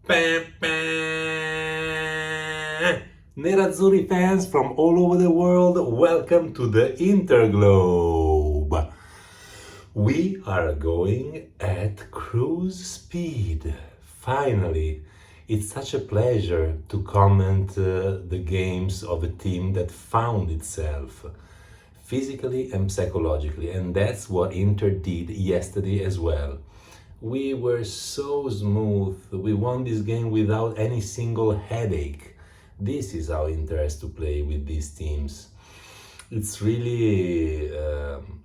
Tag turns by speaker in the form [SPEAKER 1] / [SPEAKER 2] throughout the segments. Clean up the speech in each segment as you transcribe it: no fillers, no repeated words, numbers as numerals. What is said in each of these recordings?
[SPEAKER 1] Bam, bam. Nerazzurri fans from all over the world, welcome to the Interglobe. We are going at cruise speed. Finally, it's such a pleasure to comment the games of a team that found itself physically and psychologically, and that's what Inter did yesterday as well. We were so smooth. We won this game without any single headache. This is how Inter has to play with these teams. It's really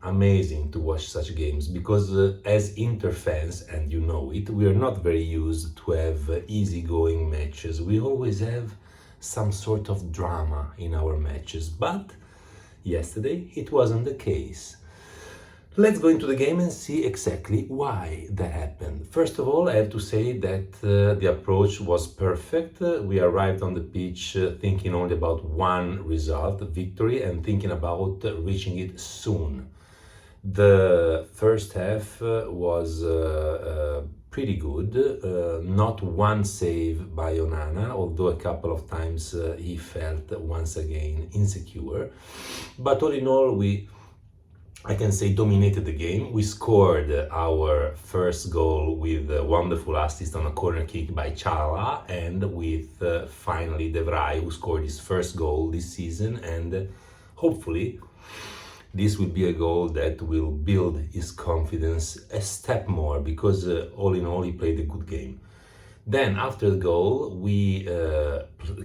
[SPEAKER 1] amazing to watch such games because as Inter fans, and you know it, we are not very used to have easygoing matches. We always have some sort of drama in our matches, but yesterday it wasn't the case. Let's go into the game and see exactly why that happened. First of all, I have to say that the approach was perfect. We arrived on the pitch thinking only about one result, victory, and thinking about reaching it soon. The first half was pretty good. Not one save by Onana, although a couple of times he felt once again insecure. But all in all, I can say, dominated the game. We scored our first goal with a wonderful assist on a corner kick by Chala, and with finally De Vrij, who scored his first goal this season, and hopefully this will be a goal that will build his confidence a step more, because all in all he played a good game. Then after the goal, we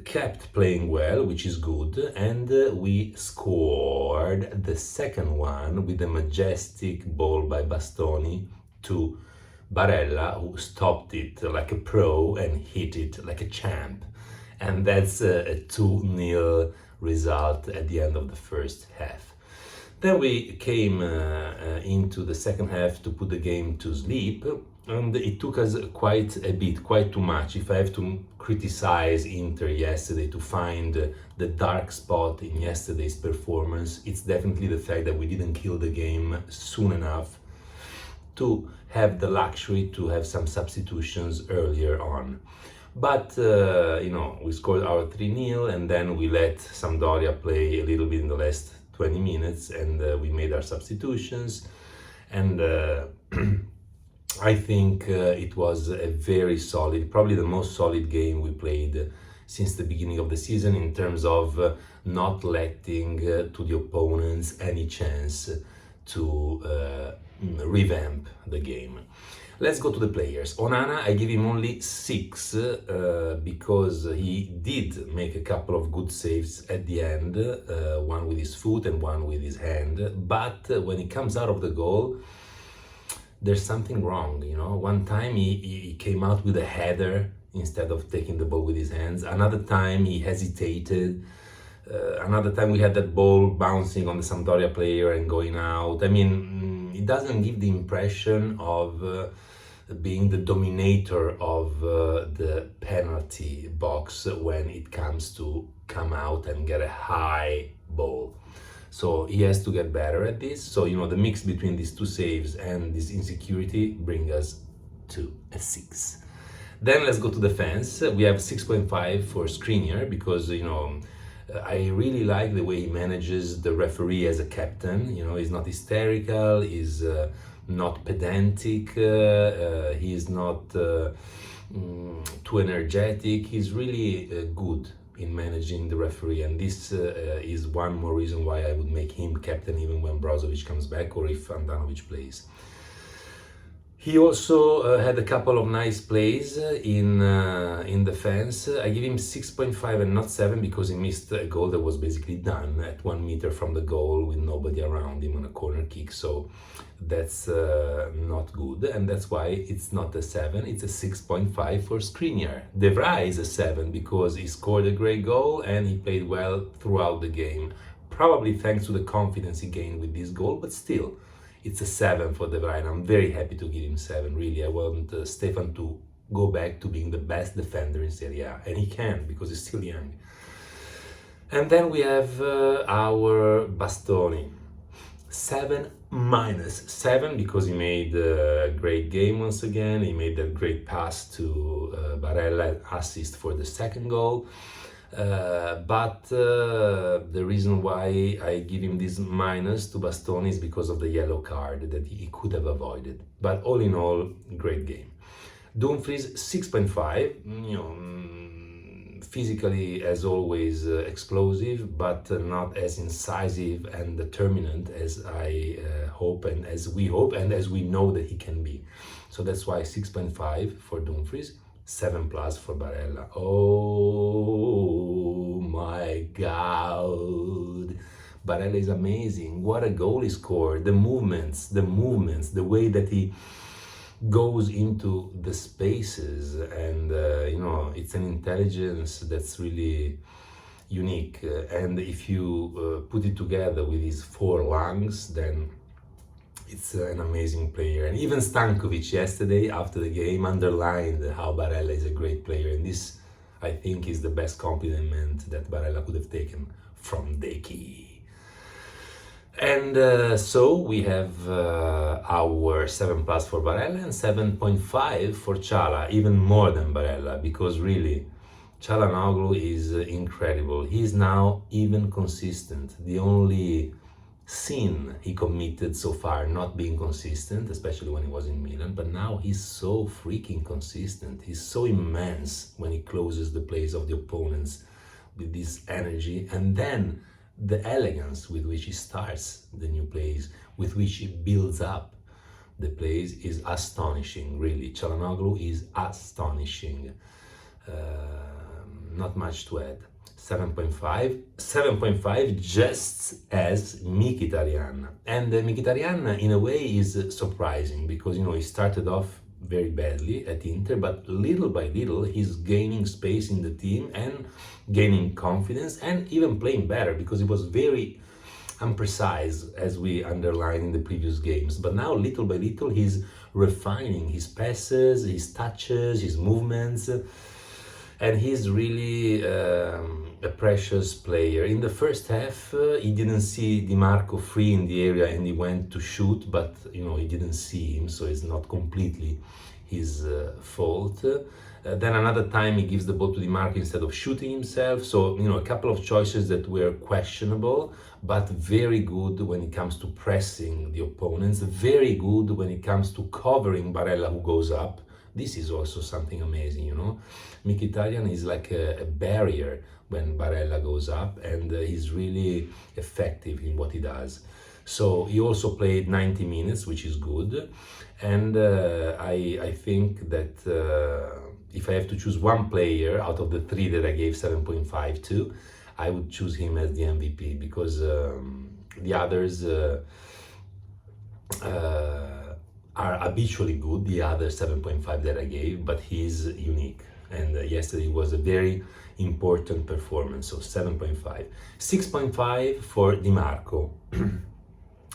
[SPEAKER 1] kept playing well, which is good, and we scored the second one with a majestic ball by Bastoni to Barella, who stopped it like a pro and hit it like a champ. And that's a 2-0 result at the end of the first half. Then we came into the second half to put the game to sleep, and it took us quite a bit, quite too much. If I have to criticize Inter yesterday to find the dark spot in yesterday's performance, it's definitely the fact that we didn't kill the game soon enough to have the luxury to have some substitutions earlier on. But, we scored our 3-0, and then we let Sampdoria play a little bit in the last 20 minutes, and we made our substitutions. And I think it was a very solid, probably the most solid game we played since the beginning of the season, in terms of not letting to the opponents any chance to revamp the game. Let's go to the players. Onana, I give him only 6 because he did make a couple of good saves at the end, one with his foot and one with his hand. But when he comes out of the goal, there's something wrong, One time he came out with a header instead of taking the ball with his hands. Another time he hesitated. Another time we had that ball bouncing on the Sampdoria player and going out. I mean, it doesn't give the impression of being the dominator of the penalty box when it comes to come out and get a high ball. So he has to get better at this. So, the mix between these two saves and this insecurity bring us to a 6. Then let's go to defense. We have 6.5 for Skriniar because, I really like the way he manages the referee as a captain. He's not hysterical, he's not pedantic, he's not too energetic. He's really good in managing the referee, and this is one more reason why I would make him captain even when Brozovic comes back or if Andanovic plays. He also had a couple of nice plays in defense. I give him 6.5 and not 7 because he missed a goal that was basically done at 1 meter from the goal with nobody around him on a corner kick. So that's not good, and that's why it's not a 7, it's a 6.5 for Skriniar. De Vrij is a 7 because he scored a great goal and he played well throughout the game. Probably thanks to the confidence he gained with this goal, but still, it's a 7 for De Vrij, and I'm very happy to give him 7, really. I want Stefan to go back to being the best defender in Serie A, and he can, because he's still young. And then we have our Bastoni. 7 minus 7 because he made a great game once again. He made that great pass to Barella assist for the second goal. But the reason why I give him this minus to Bastoni is because of the yellow card that he could have avoided. But all in all, great game. Dumfries 6.5, physically as always explosive, but not as incisive and determinant as I hope and as we hope and as we know that he can be. So that's why 6.5 for Dumfries, 7 plus for Barella. Oh my God, Barella is amazing. What a goal he scored. The movements, the way that he goes into the spaces, and it's an intelligence that's really unique. And if you put it together with his 4 lungs, then it's an amazing player. And even Stankovic yesterday after the game underlined how Barella is a great player, and this I think is the best compliment that Barella could have taken from Deki. And so we have our 7 plus for Barella and 7.5 for Chala, even more than Barella, because really Çalhanoğlu is incredible. He's now even consistent. The only sin he committed so far, not being consistent, especially when he was in Milan, but now he's so freaking consistent. He's so immense when he closes the plays of the opponents with this energy, and then the elegance with which he starts the new plays, with which he builds up the plays, is astonishing, really. Çalhanoğlu is astonishing. Not much to add. 7.5 just as Mkhitaryan. And Mkhitaryan in a way is surprising because he started off very badly at Inter, but little by little he's gaining space in the team and gaining confidence and even playing better, because he was very imprecise, as we underlined in the previous games. But now little by little he's refining his passes, his touches, his movements, and he's really a precious player. In the first half, he didn't see Demarco free in the area and he went to shoot, but he didn't see him, so it's not completely his fault. Then another time he gives the ball to Demarco instead of shooting himself. So, a couple of choices that were questionable, but very good when it comes to pressing the opponents, very good when it comes to covering Barella who goes up. This is also something amazing, Mkhitaryan is like a barrier when Barella goes up, and he's really effective in what he does. So he also played 90 minutes, which is good. And I think that if I have to choose one player out of the 3 that I gave 7.5 to, I would choose him as the MVP, because the others are habitually good, the other 7.5 that I gave, but he's unique. And yesterday was a very important performance, so 7.5. 6.5 for Demarco.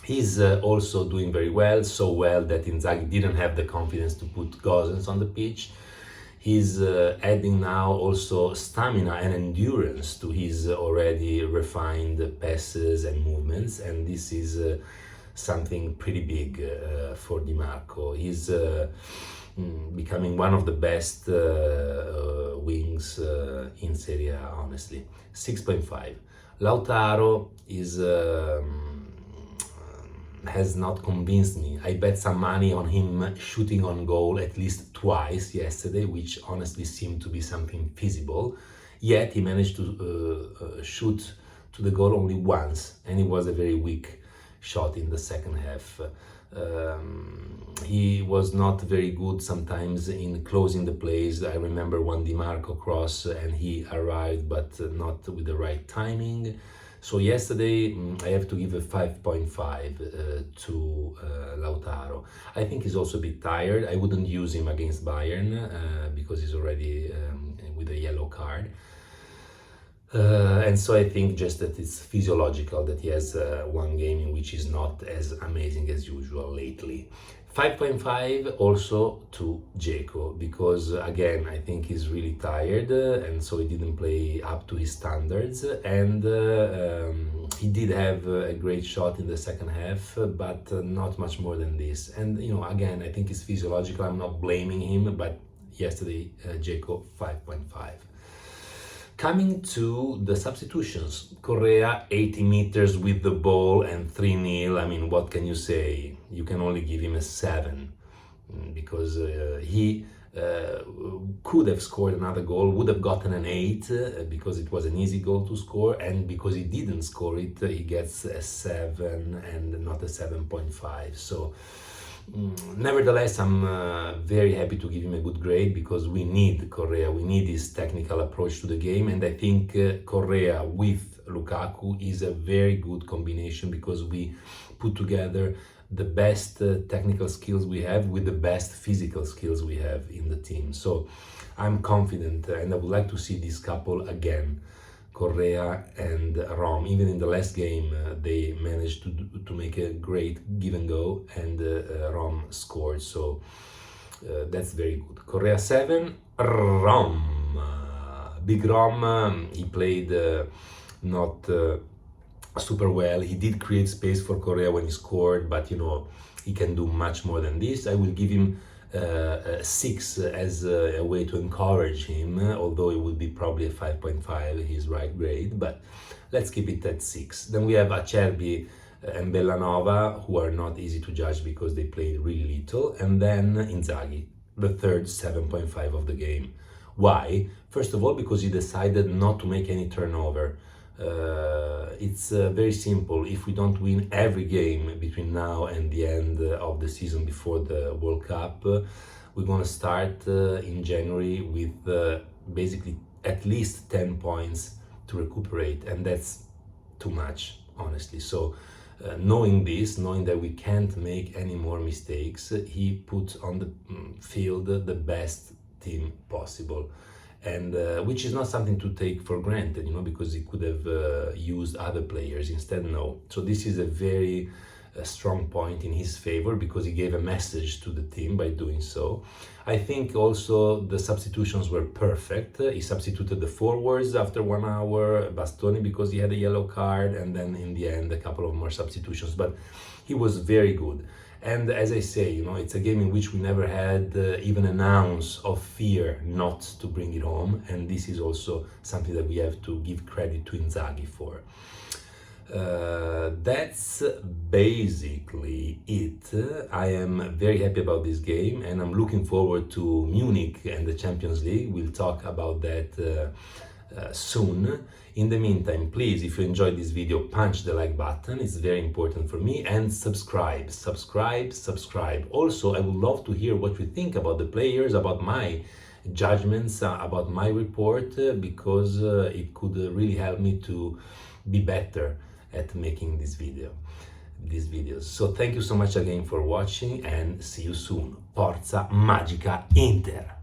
[SPEAKER 1] He's also doing very well, so well that Inzaghi didn't have the confidence to put Gosens on the pitch. He's adding now also stamina and endurance to his already refined passes and movements, and this is something pretty big for Demarco. He's becoming one of the best wings in Serie A, honestly. 6.5. Lautaro is has not convinced me. I bet some money on him shooting on goal at least twice yesterday, which honestly seemed to be something feasible. Yet he managed to shoot to the goal only once, and it was a very weak shot in the second half. He was not very good sometimes in closing the plays. I remember one Demarco cross and he arrived, but not with the right timing. So yesterday I have to give a 5.5 to Lautaro. I think he's also a bit tired. I wouldn't use him against Bayern because he's already with a yellow card. And so I think just that it's physiological that he has one game in which he's not as amazing as usual lately. 5.5 also to Dzeko, because again I think he's really tired and so he didn't play up to his standards, and he did have a great shot in the second half, but not much more than this. And again I think it's physiological. I'm not blaming him, but yesterday Dzeko 5.5. Coming to the substitutions, Correa 80 meters with the ball and 3-0. I mean, what can you say? You can only give him a 7 because he could have scored another goal, would have gotten an 8 because it was an easy goal to score, and because he didn't score it, he gets a 7 and not a 7.5. So nevertheless, I'm very happy to give him a good grade because we need Correa, we need his technical approach to the game, and I think Correa with Lukaku is a very good combination because we put together the best technical skills we have with the best physical skills we have in the team. So I'm confident and I would like to see this couple again, Correa and Rom. Even in the last game they managed to make a great give and go, and Rom scored, so that's very good. Correa 7, Rom. Big Rom, he played not super well. He did create space for Correa when he scored, but you know, he can do much more than this. I will give him a 6 as a way to encourage him, although it would be probably a 5.5, his right grade, but let's keep it at 6. Then we have Acerbi and Bellanova, who are not easy to judge because they played really little, and then Inzaghi, the third 7.5 of the game. Why? First of all, because he decided not to make any turnover. It's very simple. If we don't win every game between now and the end of the season before the World Cup, we're going to start in January with basically at least 10 points to recuperate, and that's too much, honestly. So knowing this, knowing that we can't make any more mistakes, he put on the field the best team possible. And which is not something to take for granted, you know, because he could have used other players instead. No. So this is a very strong point in his favor because he gave a message to the team by doing so. I think also the substitutions were perfect. He substituted the forwards after 1 hour, Bastoni because he had a yellow card, and then in the end a couple of more substitutions, but he was very good. And as I say, you know, it's a game in which we never had even an ounce of fear not to bring it home, and this is also something that we have to give credit to Inzaghi for. That's basically it. I am very happy about this game and I'm looking forward to Munich and the Champions League. We'll talk about that soon. In the meantime, please, if you enjoyed this video, punch the like button. It's very important for me, and subscribe. Also, I would love to hear what you think about the players, about my judgments, about my report, because it could really help me to be better at making these videos. So thank you so much again for watching and see you soon. Forza Magica Inter!